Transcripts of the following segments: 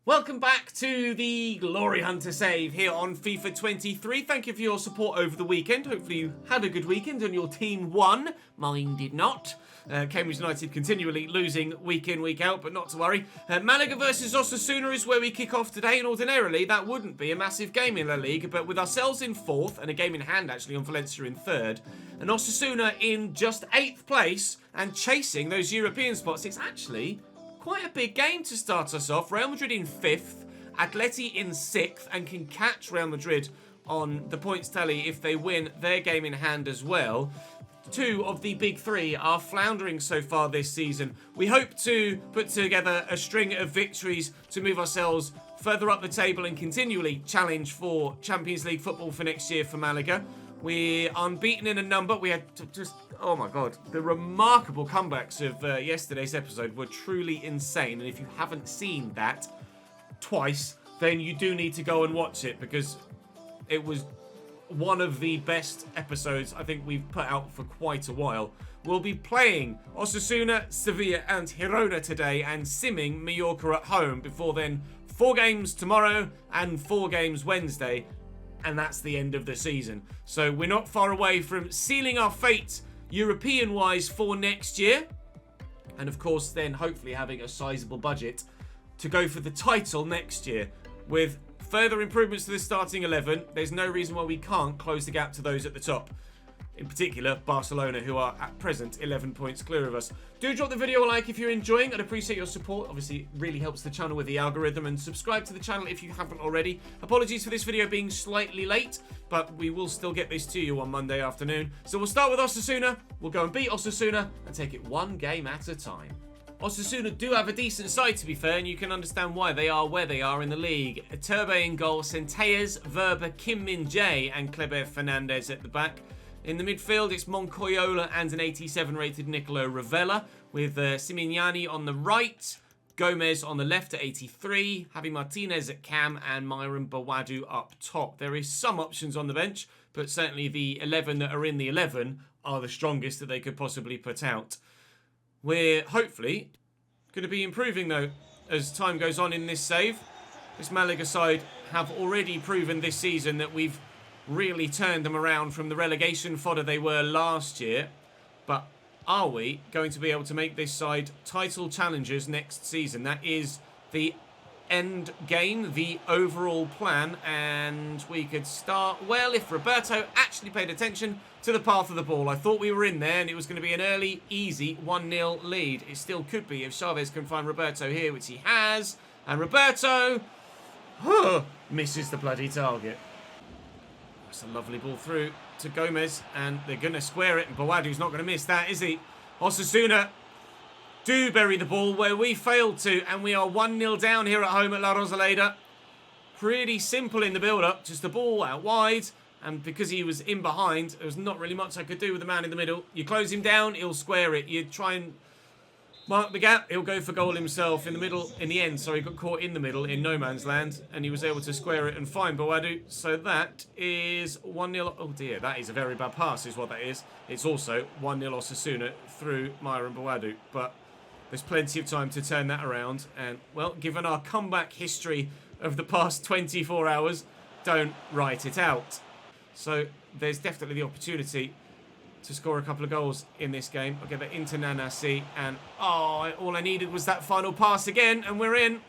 Welcome back to the GloryHunter save here on FIFA 23. Thank you for your support over the weekend. Hopefully you had a good weekend and your team won. Mine did not. Cambridge United continually losing week in, week out, but not to worry. Malaga versus Osasuna is where we kick off today, and ordinarily that wouldn't be a massive game in La Liga, but with ourselves in 4th, and a game in hand actually on Valencia in 3rd, and Osasuna in just 8th place and chasing those European spots, it's actually quite a big game to start us off. Real Madrid in 5th, Atleti in 6th, and can catch Real Madrid on the points tally if they win their game in hand as well. 2 of the big 3 are floundering so far this season. We hope to put together a string of victories to move ourselves further up the table and continually challenge for Champions League football for next year for Malaga. We're unbeaten in a number. We had just, oh my god, the remarkable comebacks of yesterday's episode were truly insane. And if you haven't seen that twice, then you do need to go and watch it, because it was one of the best episodes I think we've put out for quite a while. We'll be playing Osasuna, Sevilla and Girona today, and simming Mallorca at home before then 4 games tomorrow and 4 games Wednesday. And that's the end of the season. So we're not far away from sealing our fate European-wise for next year. And of course then hopefully having a sizable budget to go for the title next year. With further improvements to the starting 11, there's no reason why we can't close the gap to those at the top. In particular, Barcelona, who are at present 11 points clear of us. Do drop the video a like if you're enjoying. I'd appreciate your support. Obviously, it really helps the channel with the algorithm. And subscribe to the channel if you haven't already. Apologies for this video being slightly late, but we will still get this to you on Monday afternoon. So we'll start with Osasuna. We'll go and beat Osasuna and take it one game at a time. Osasuna do have a decent side, to be fair, and you can understand why they are where they are in the league. Turbe in goal, Centellas, Verba, Kim Min-jae and Kleber Fernandez at the back. In the midfield, it's Moncoyola and an 87 rated Nicolo Ravella, with Simignani on the right, Gomez on the left at 83, Javi Martinez at cam, and Myron Bawadu up top. There is some options on the bench, but certainly the 11 that are in the 11 are the strongest that they could possibly put out. We're hopefully going to be improving, though, as time goes on in this save. This Malaga side have already proven this season that we've really turned them around from the relegation fodder they were last year. But are we going to be able to make this side title challengers next season? That is the end game, the overall plan. And we could start well if Roberto actually paid attention to the path of the ball. I thought we were in there and it was going to be an early, easy 1-0 lead. It still could be if Chavez can find Roberto here, which he has. And Roberto misses the bloody target. That's a lovely ball through to Gomez, and they're going to square it, and Bawadu's not going to miss that, is he? Osasuna do bury the ball where we failed to, and we are 1-0 down here at home at La Rosaleda. Pretty simple in the build-up, just the ball out wide, and because he was in behind, there was not really much I could do with the man in the middle. You close him down, he'll square it. You try and mark the gap, he'll go for goal himself in the middle, in the end. So he got caught in the middle in no man's land, and he was able to square it and find Bawadu. So that is 1-0. Oh dear, that is a very bad pass is what that is. It's also 1-0 Osasuna through Myron Bawadu. But there's plenty of time to turn that around. And, well, given our comeback history of the past 24 hours, don't write it out. So there's definitely the opportunity to score a couple of goals in this game. I'll get that into Nanasi, and all I needed was that final pass again, and we're in.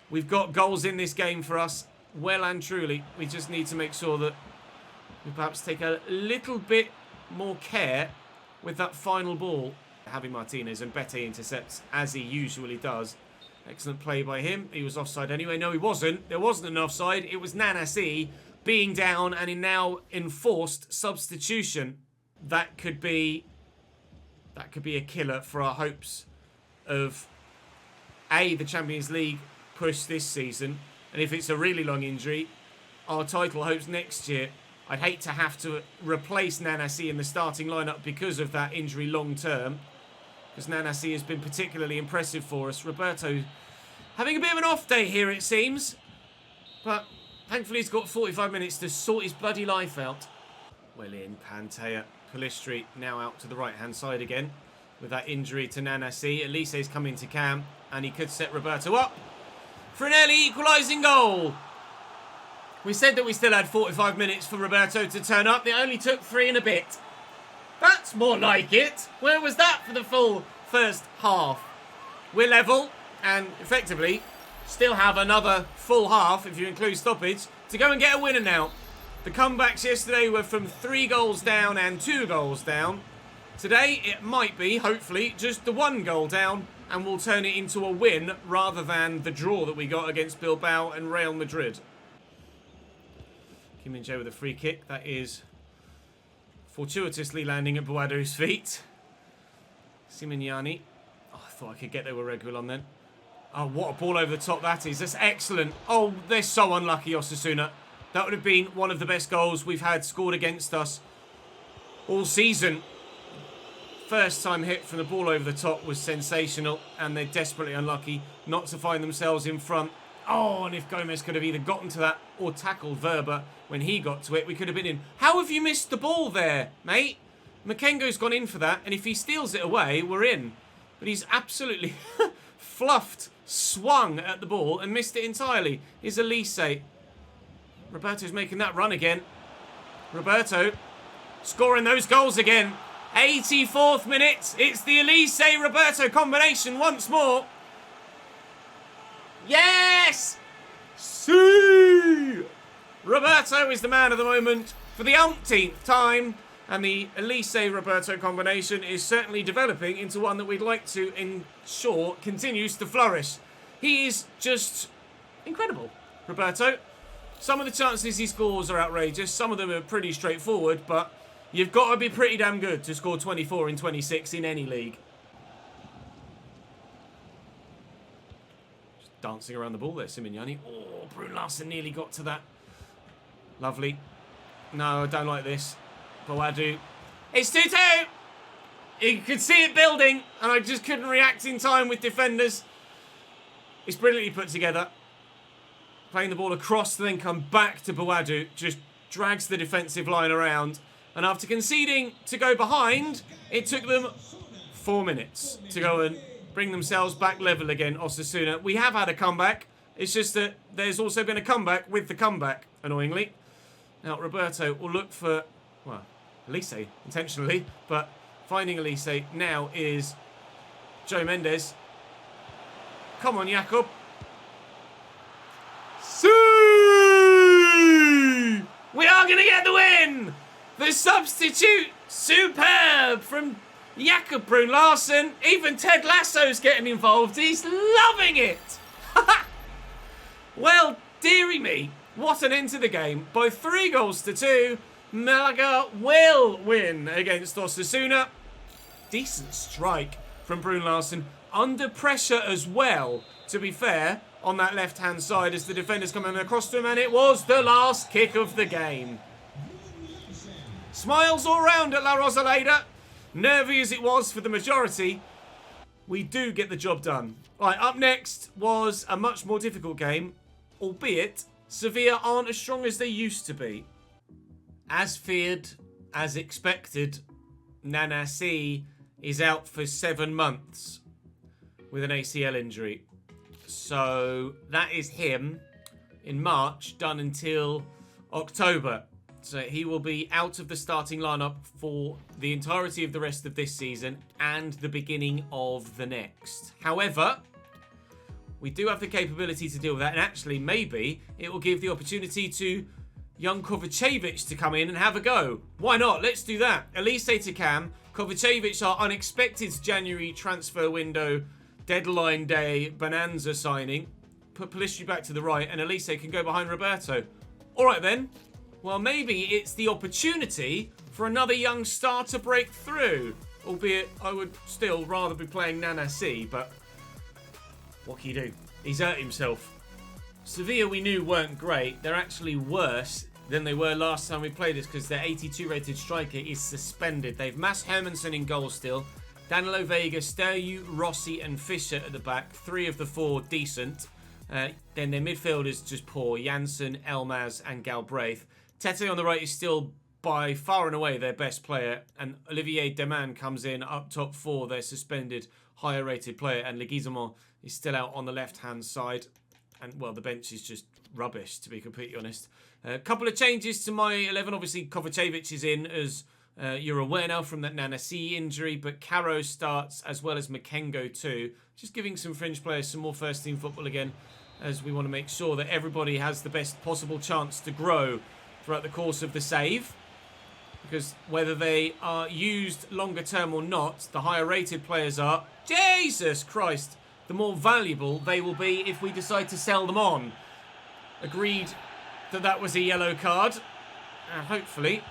We've got goals in this game for us, well and truly. We just need to make sure that we perhaps take a little bit more care with that final ball. Javi Martinez, and Bete intercepts as he usually does. Excellent play by him. He was offside anyway. No, he wasn't. There wasn't an offside. It was Nanasi being down and in now enforced substitution. That could be a killer for our hopes of the Champions League push this season, and if it's a really long injury, our title hopes next year. I'd hate to have to replace Nanasi in the starting lineup because of that injury long term, because Nanasi has been particularly impressive for us. Roberto having a bit of an off day here, it seems, but thankfully he's got 45 minutes to sort his bloody life out. Well in, Pantea. Palistri now out to the right-hand side again with that injury to Nanasi. Elise's come into cam, and he could set Roberto up for an early equalising goal. We said that we still had 45 minutes for Roberto to turn up. It only took 3 and a bit. That's more like it. Where was that for the full first half? We're level and effectively still have another full half, if you include stoppage, to go and get a winner now. The comebacks yesterday were from 3 goals down and 2 goals down. Today it might be, hopefully, just the 1 goal down, and we'll turn it into a win rather than the draw that we got against Bilbao and Real Madrid. Kim Min-jae with a free kick. That is fortuitously landing at Boadou's feet. Simignani. Oh, I thought I could get there with Reguilon then. Oh, what a ball over the top that is. That's excellent. Oh, they're so unlucky, Osasuna. That would have been one of the best goals we've had scored against us all season. First time hit from the ball over the top was sensational, and they're desperately unlucky not to find themselves in front. Oh, and if Gomez could have either gotten to that or tackled Verba when he got to it, we could have been in. How have you missed the ball there, mate? Makengo's gone in for that, and if he steals it away, we're in. But he's absolutely fluffed, swung at the ball and missed it entirely. Is Elise. Roberto's making that run again. Roberto scoring those goals again. 84th minute. It's the Elise-Roberto combination once more. Yes! See! Roberto is the man of the moment for the umpteenth time. And the Elise-Roberto combination is certainly developing into one that we'd like to ensure continues to flourish. He is just incredible, Roberto. Some of the chances he scores are outrageous. Some of them are pretty straightforward, but you've got to be pretty damn good to score 24 in 26 in any league. Just dancing around the ball there, Simignani. Oh, Brun Larsen nearly got to that. Lovely. No, I don't like this. Boadou. It's 2-2. You could see it building, and I just couldn't react in time with defenders. It's brilliantly put together. Playing the ball across to then come back to Boadou. Just drags the defensive line around. And after conceding to go behind, it took them 4 minutes to go and bring themselves back level again, Osasuna. We have had a comeback. It's just that there's also been a comeback with the comeback, annoyingly. Now, Roberto will look for, well, Elise, intentionally, but finding Elise now is Joe Mendes. Come on, Jakob. See! We are going to get the win! The substitute, superb from Jakob Brun Larsen. Even Ted Lasso's getting involved. He's loving it. Well, dearie me, what an end to the game. By 3 goals to 2, Malaga will win against Osasuna. Decent strike from Brun Larsen. Under pressure as well, to be fair, on that left-hand side as the defenders come across to him, and it was the last kick of the game. Smiles all round at La Rosaleda. Nervy as it was for the majority, we do get the job done. Right, up next was a much more difficult game, albeit Sevilla aren't as strong as they used to be. As feared, as expected, Nanasi is out for 7 months with an ACL injury. So that is him in March, done until October. So he will be out of the starting lineup for the entirety of the rest of this season and the beginning of the next. However, we do have the capability to deal with that, and actually maybe it will give the opportunity to young Kovacevic to come in and have a go. Why not? Let's do that. Elise to Cam. Kovacevic, our unexpected January transfer window deadline day bonanza signing. Put Pelistri back to the right, and Elise can go behind Roberto. All right then. Well, maybe it's the opportunity for another young star to break through. Albeit, I would still rather be playing Nanasi, but what can you do? He's hurt himself. Sevilla we knew weren't great. They're actually worse than they were last time we played this because their 82 rated striker is suspended. They've Mass Hermansen in goal still. Danilo Vega, Steryu, Rossi and Fischer at the back. 3 of the 4 decent. Then their midfielders just poor. Janssen, Elmaz and Galbraith. Tete on the right is still by far and away their best player. And Olivier Deman comes in up top for their suspended higher rated player. And Leguizamon is still out on the left hand side. And, well, the bench is just rubbish, to be completely honest. A couple of changes to my 11. Obviously, Kovacevic is in, as you're aware now, from that Nanasi injury. But Caro starts, as well as Makengo too. Just giving some fringe players some more first-team football again, as we want to make sure that everybody has the best possible chance to grow throughout the course of the save. Because whether they are used longer term or not, the higher rated players are, Jesus Christ, the more valuable they will be if we decide to sell them on. Agreed that that was a yellow card. And hopefully,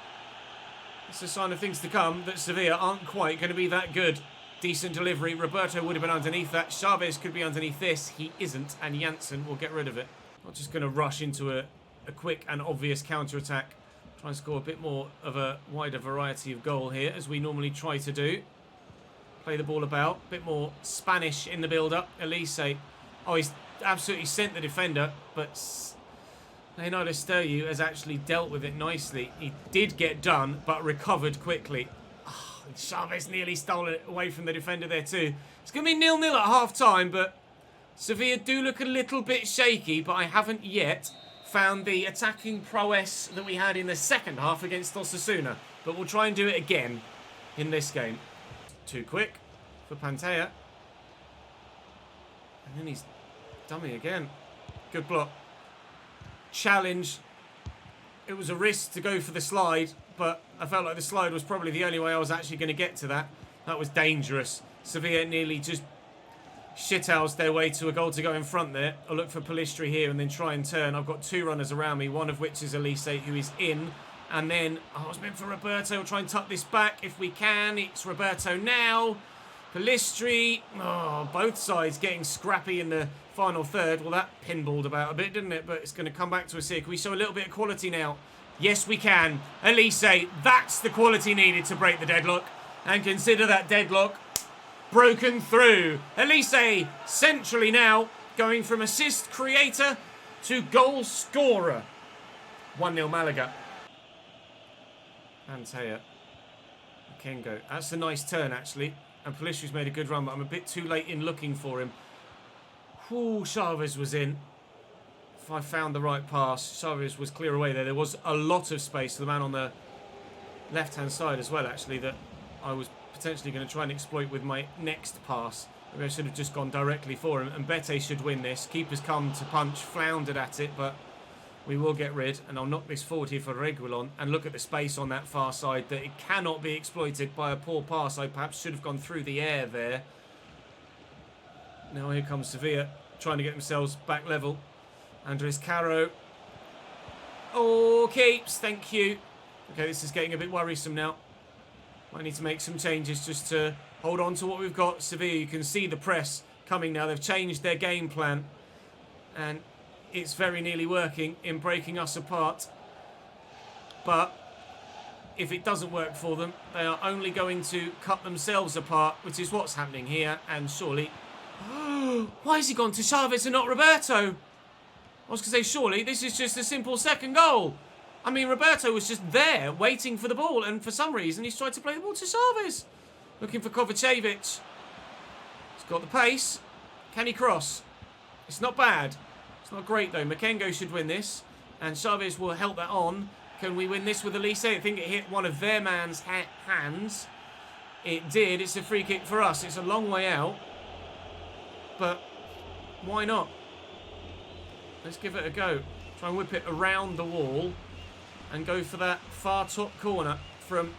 it's a sign of things to come that Sevilla aren't quite going to be that good. Decent delivery. Roberto would have been underneath that. Chavez could be underneath this. He isn't, and Janssen will get rid of it. Not just going to rush into a quick and obvious counter-attack. Try and score a bit more of a wider variety of goal here, as we normally try to do. Play the ball about. A bit more Spanish in the build-up. Elise. Oh, he's absolutely sent the defender, but Leonardo Sturyu has actually dealt with it nicely. He did get done, but recovered quickly. Oh, Chavez nearly stole it away from the defender there too. It's going to be 0-0 at half-time, but Sevilla do look a little bit shaky, but I haven't yet found the attacking prowess that we had in the second half against Osasuna. But we'll try and do it again in this game. Too quick for Pantea. And then he's dummy again. Good block. Challenge. It was a risk to go for the slide, but I felt like the slide was probably the only way I was actually going to get to that. That was dangerous. Sevilla nearly just shithoused their way to a goal to go in front there. I'll look for Pellistri here and then try and turn. I've got two runners around me, one of which is Elise, who is in. And then, I was meant for Roberto. We'll try and tuck this back if we can. It's Roberto now. Pellistri. Oh, both sides getting scrappy in the final third. Well, that pinballed about a bit, didn't it? But it's going to come back to us here. Can we show a little bit of quality now? Yes, we can. Elise, that's the quality needed to break the deadlock. And consider that deadlock broken through. Elise, centrally now, going from assist creator to goal scorer. 1-0 Malaga. Pantea. Makengo. That's a nice turn, actually. And Pellistri's made a good run, but I'm a bit too late in looking for him. Ooh, Chavez was in. If I found the right pass, Chavez was clear away there. There was a lot of space for the man on the left-hand side as well, actually, that I was potentially going to try and exploit with my next pass. Maybe I should have just gone directly for him. And Bete should win this. Keeper's come to punch, floundered at it, but we will get rid. And I'll knock this forward here for Reguilon. And look at the space on that far side, that it cannot be exploited by a poor pass. I perhaps should have gone through the air there. Now here comes Sevilla, trying to get themselves back level. Andres Caro. Oh, keeps. Thank you. Okay, this is getting a bit worrisome now. I need to make some changes just to hold on to what we've got. Sevilla, you can see the press coming now. They've changed their game plan. And it's very nearly working in breaking us apart. But if it doesn't work for them, they are only going to cut themselves apart, which is what's happening here. And surely... Why has he gone to Chavez and not Roberto? I was going to say, surely this is just a simple second goal. I mean, Roberto was just there, waiting for the ball, and for some reason he's tried to play the ball to Chavez. Looking for Kovacevic. He's got the pace. Can he cross? It's not bad. It's not great, though. Makengo should win this, and Chavez will help that on. Can we win this with Elise? I think it hit one of their man's hands. It did. It's a free kick for us. It's a long way out, but why not? Let's give it a go. Try and whip it around the wall and go for that far top corner from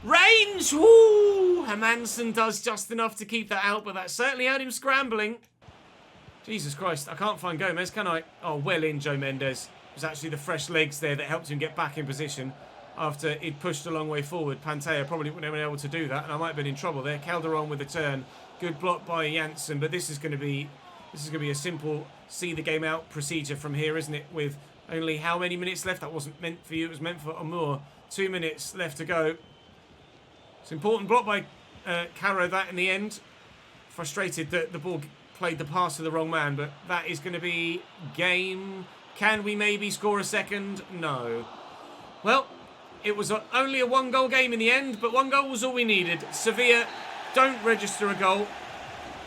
range. Woo! Hermansen does just enough to keep that out, but that certainly had him scrambling. Jesus Christ, I can't find Gomez, can I? Oh, well in, Joe Mendes. It was actually the fresh legs there that helped him get back in position after he'd pushed a long way forward. Pantea probably wouldn't have been able to do that, and I might have been in trouble there. Calderon with a turn. Good block by Janssen, but this is going to be a simple see the game out procedure from here, isn't it? With only how many minutes left? That wasn't meant for you. It was meant for Amour. 2 minutes left to go. It's an important block by Caro, that in the end. Frustrated that the ball played the pass to the wrong man, but that is going to be game. Can we maybe score a second? No. Well, it was only a one-goal game in the end, but one goal was all we needed. Sevilla don't register a goal.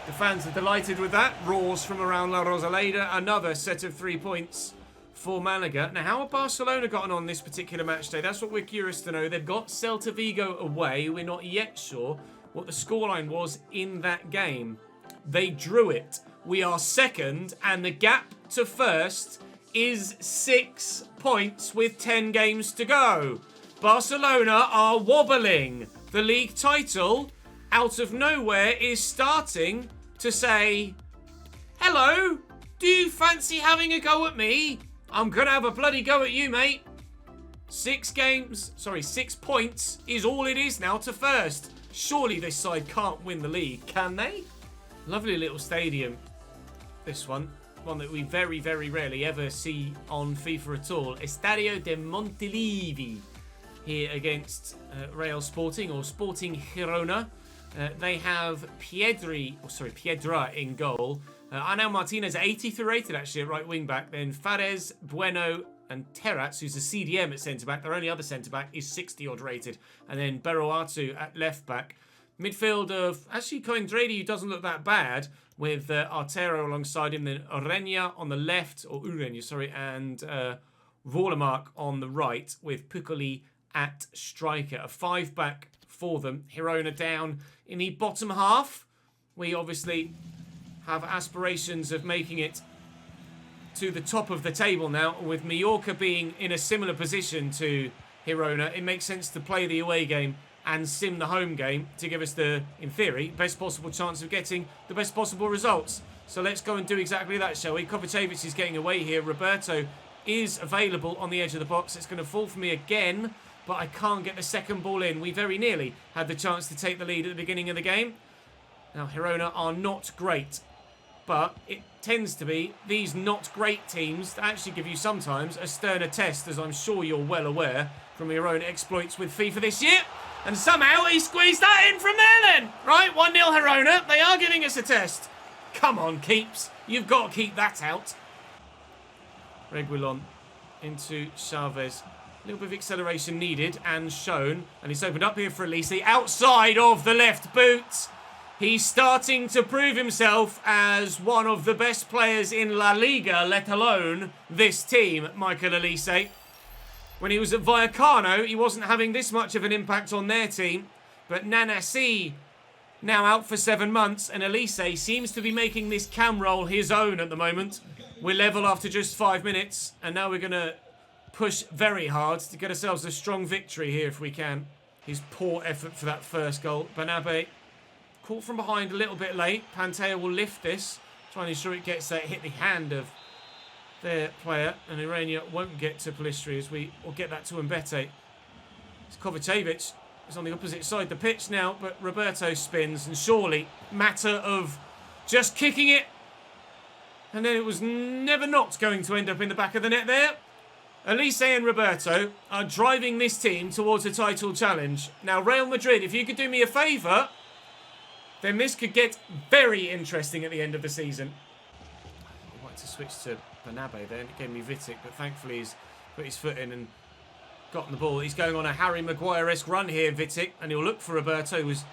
The fans are delighted with that. Roars from around La Rosaleda. Another set of 3 points for Malaga. Now, how have Barcelona gotten on this particular match day? That's what we're curious to know. They've got Celta Vigo away. We're not yet sure what the scoreline was in that game. They drew it. We are second, and the gap to first is 6 points with 10 games to go. Barcelona are wobbling. The league title, out of nowhere, is starting to say, hello, do you fancy having a go at me? I'm going to have a bloody go at you, mate. 6 points is all it is now to first. Surely this side can't win the league, can they? Lovely little stadium, this one. One that we very, very rarely ever see on FIFA at all. Estadio de Montilivi here against Real Sporting, or Sporting Girona. They have Piedra in goal. Arnau Martinez, 83 rated actually at right wing back. Then Fares, Bueno, and Terats, who's a CDM at centre back. Their only other centre back is 60 odd rated. And then Beroatu at left back. Midfield of actually Coendradi, who doesn't look that bad, with Artero alongside him. Then Urenia on the left, and Vorlemark on the right, with Piccoli at striker. A 5-back for them. Girona down in the bottom half. We obviously have aspirations of making it to the top of the table now. With Mallorca being in a similar position to Girona, it makes sense to play the away game and sim the home game to give us the, in theory, best possible chance of getting the best possible results. So let's go and do exactly that, shall we? Kovacevic is getting away here. Roberto is available on the edge of the box. It's going to fall for me again, but I can't get the second ball in. We very nearly had the chance to take the lead at the beginning of the game. Now, Girona are not great, but it tends to be these not great teams that actually give you sometimes a sterner test, as I'm sure you're well aware from your own exploits with FIFA this year. And somehow he squeezed that in from there then. Right, 1-0 Girona. They are giving us a test. Come on, Keeps. You've got to keep that out. Reguilon into Chavez. A little bit of acceleration needed and shown. And it's opened up here for Elise. Outside of the left boot. He's starting to prove himself as one of the best players in La Liga, let alone this team, Michael Elise. When he was at Vallecano, he wasn't having this much of an impact on their team. But Nanasi, now out for 7 months, and Elise seems to be making this cam roll his own at the moment. We're level after just 5 minutes, and now we're going to push very hard to get ourselves a strong victory here if we can. His poor effort for that first goal. Banabe caught from behind a little bit late. Pantea will lift this, trying to ensure it gets hit the hand of their player, and Urenia won't get to Palistri as we will get that to Mbete. It's Kovacevic is on the opposite side of the pitch now, but Roberto spins, and surely matter of just kicking it, and then it was never not going to end up in the back of the net there. Elise and Roberto are driving this team towards a title challenge. Now, Real Madrid, if you could do me a favour, then this could get very interesting at the end of the season. I'd like to switch to Banabe then. It gave me Vitic, but thankfully he's put his foot in and gotten the ball. He's going on a Harry Maguire-esque run here, Vitic, and he'll look for Roberto, who's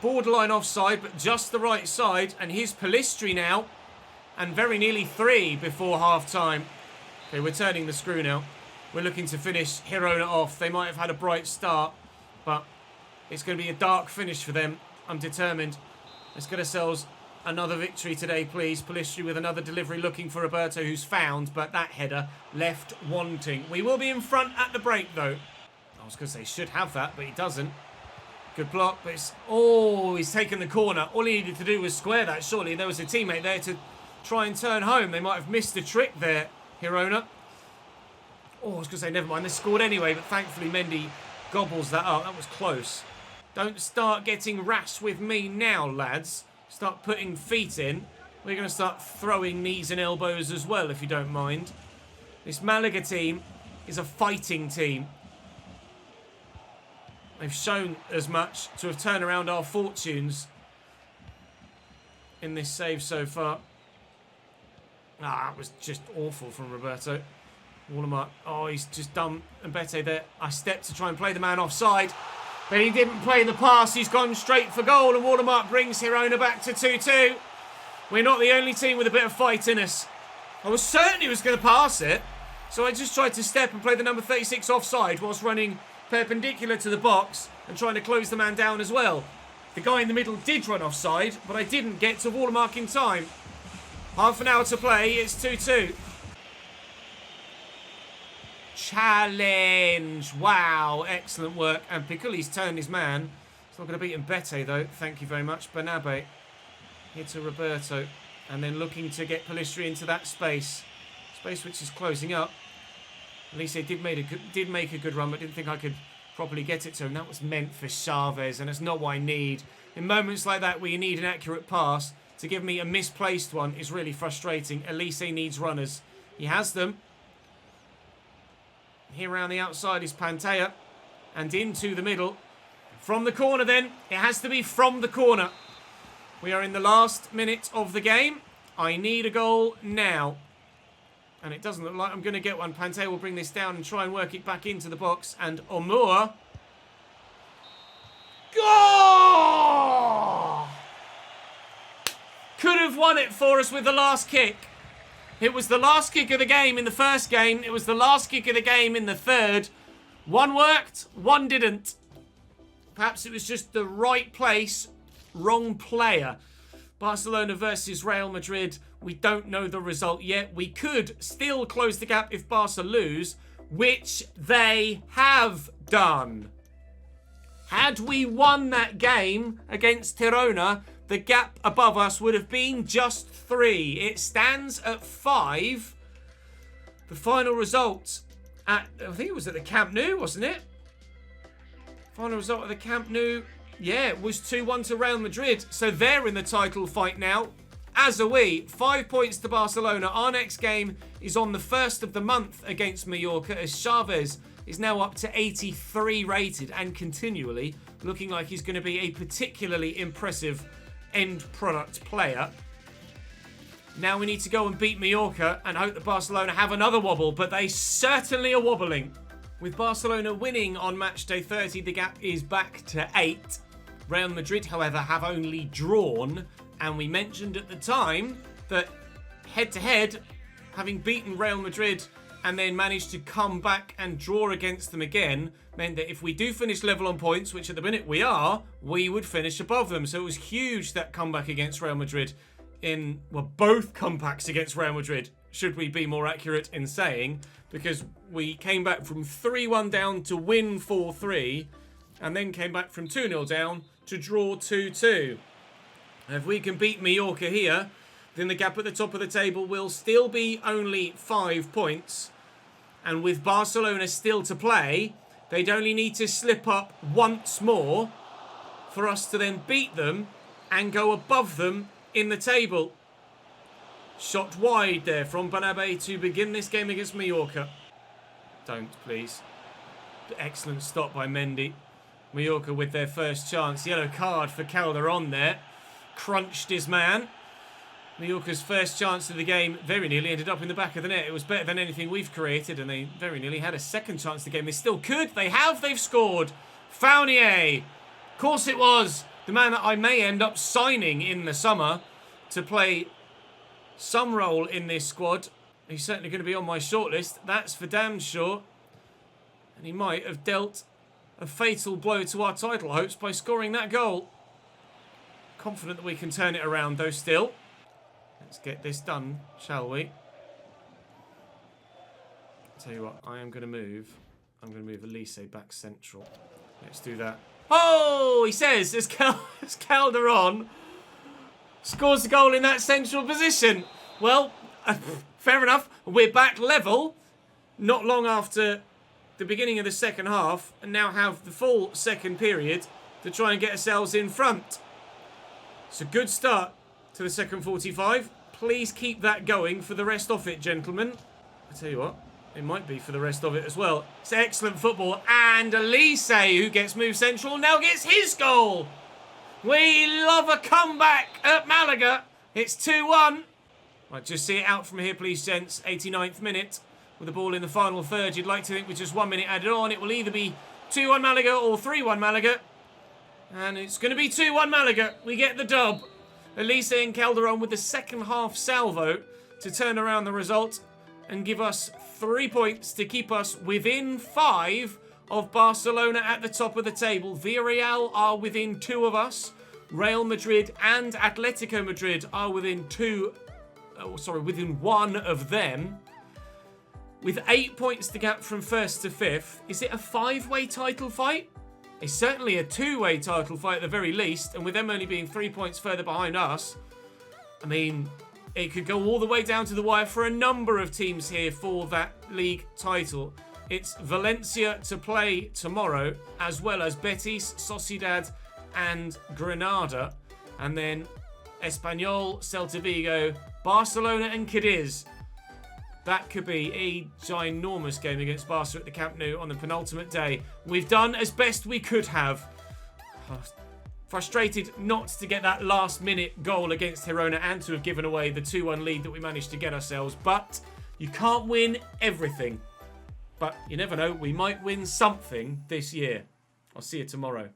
borderline offside, but just the right side. And here's Palistri now, and very nearly 3 before half-time. Okay, we're turning the screw now. We're looking to finish Girona off. They might have had a bright start, but it's going to be a dark finish for them. I'm determined. Let's get ourselves another victory today, please. Palistri with another delivery, looking for Roberto, who's found, but that header left wanting. We will be in front at the break, though. I was going to say should have that, but he doesn't. Good block, but it's... Oh, he's taken the corner. All he needed to do was square that, surely. There was a teammate there to try and turn home. They might have missed a trick there, Girona. Oh, I was going to say, never mind. They scored anyway, but thankfully Mendy gobbles that up. That was close. Don't start getting rash with me now, lads. Start putting feet in. We're going to start throwing knees and elbows as well, if you don't mind. This Malaga team is a fighting team. They've shown as much to have turned around our fortunes in this save so far. Ah, that was just awful from Roberto. Wallermark. Oh, he's just done Mbete there. I stepped to try and play the man offside, but he didn't play the pass. He's gone straight for goal, and Wallermark brings Girona back to 2-2. We're not the only team with a bit of fight in us. I was certain he was going to pass it, so I just tried to step and play the number 36 offside whilst running perpendicular to the box and trying to close the man down as well. The guy in the middle did run offside, but I didn't get to wall mark in time. Half an hour to play, it's 2-2. Challenge. Wow, excellent work. And Piccoli's turned his man. It's not going to beat Mbete though, thank you very much. Bernabe. Here to Roberto. And then looking to get Pellistri into that space. Space which is closing up. Elise did make a good run, but didn't think I could properly get it to him. That was meant for Chavez, and it's not what I need. In moments like that where you need an accurate pass, to give me a misplaced one is really frustrating. Elise needs runners. He has them. Here around the outside is Pantea. And into the middle. From the corner then. It has to be from the corner. We are in the last minute of the game. I need a goal now. And it doesn't look like I'm going to get one. Pantea will bring this down and try and work it back into the box. And Omur. Goal! Could have won it for us with the last kick. It was the last kick of the game in the first game. It was the last kick of the game in the third. One worked, one didn't. Perhaps it was just the right place, wrong player. Barcelona versus Real Madrid. We don't know the result yet. We could still close the gap if Barca lose, which they have done. Had we won that game against Girona, the gap above us would have been just 3. It stands at 5. The final result at, I think it was at the Camp Nou, wasn't it? Final result at the Camp Nou, yeah, it was 2-1 to Real Madrid. So they're in the title fight now. As are we. 5 points to Barcelona. Our next game is on the 1st of the month against Mallorca, as Chavez is now up to 83 rated and continually looking like he's going to be a particularly impressive end product player. Now we need to go and beat Mallorca and hope that Barcelona have another wobble, but they certainly are wobbling. With Barcelona winning on match day 30, the gap is back to 8. Real Madrid, however, have only drawn, and we mentioned at the time that head-to-head, having beaten Real Madrid and then managed to come back and draw against them again, meant that if we do finish level on points, which at the minute we are, we would finish above them. So it was huge, that comeback against Real Madrid in, well, both comebacks against Real Madrid, should we be more accurate in saying, because we came back from 3-1 down to win 4-3, and then came back from 2-0 down to draw 2-2. If we can beat Mallorca here, then the gap at the top of the table will still be only 5 points. And with Barcelona still to play, they'd only need to slip up once more for us to then beat them and go above them in the table. Shot wide there from Bernabe to begin this game against Mallorca. Don't, please. Excellent stop by Mendy. Mallorca with their first chance. Yellow card for Calderon there. Crunched his man. Mallorca's first chance of the game very nearly ended up in the back of the net. It was better than anything we've created, and they very nearly had a second chance of the game. They still could. They have. They've scored. Fournier. Of course it was. The man that I may end up signing in the summer to play some role in this squad. He's certainly going to be on my shortlist. That's for damn sure. And he might have dealt a fatal blow to our title hopes by scoring that goal. Confident that we can turn it around though still. Let's get this done, shall we? I'll tell you what, I'm going to move Elise back central. Let's do that. Oh, he says, as Calderon scores a goal in that central position. Well, fair enough. We're back level. Not long after the beginning of the second half, and now have the full second period to try and get ourselves in front. It's a good start to the second 45. Please keep that going for the rest of it, gentlemen. I tell you what, it might be for the rest of it as well. It's excellent football. And Elise, who gets moved central, now gets his goal. We love a comeback at Malaga. It's 2-1. Right, just see it out from here, please, gents. 89th minute. With the ball in the final third, you'd like to think with just 1 minute added on, it will either be 2-1 Malaga or 3-1 Malaga. And it's going to be 2-1 Malaga. We get the dub. Elise and Calderon with the second half salvo to turn around the result and give us 3 points to keep us within 5 of Barcelona at the top of the table. Villarreal are within 2 of us. Real Madrid and Atletico Madrid are within 1 of them. With 8 points to gap from 1st to 5th, is it a 5-way title fight? It's certainly a 2-way title fight at the very least, and with them only being 3 points further behind us, I mean, it could go all the way down to the wire for a number of teams here for that league title. It's Valencia to play tomorrow, as well as Betis, Sociedad, and Granada. And then Espanyol, Celta Vigo, Barcelona, and Cadiz. That could be a ginormous game against Barca at the Camp Nou on the penultimate day. We've done as best we could have. Frustrated not to get that last-minute goal against Girona and to have given away the 2-1 lead that we managed to get ourselves. But you can't win everything. But you never know, we might win something this year. I'll see you tomorrow.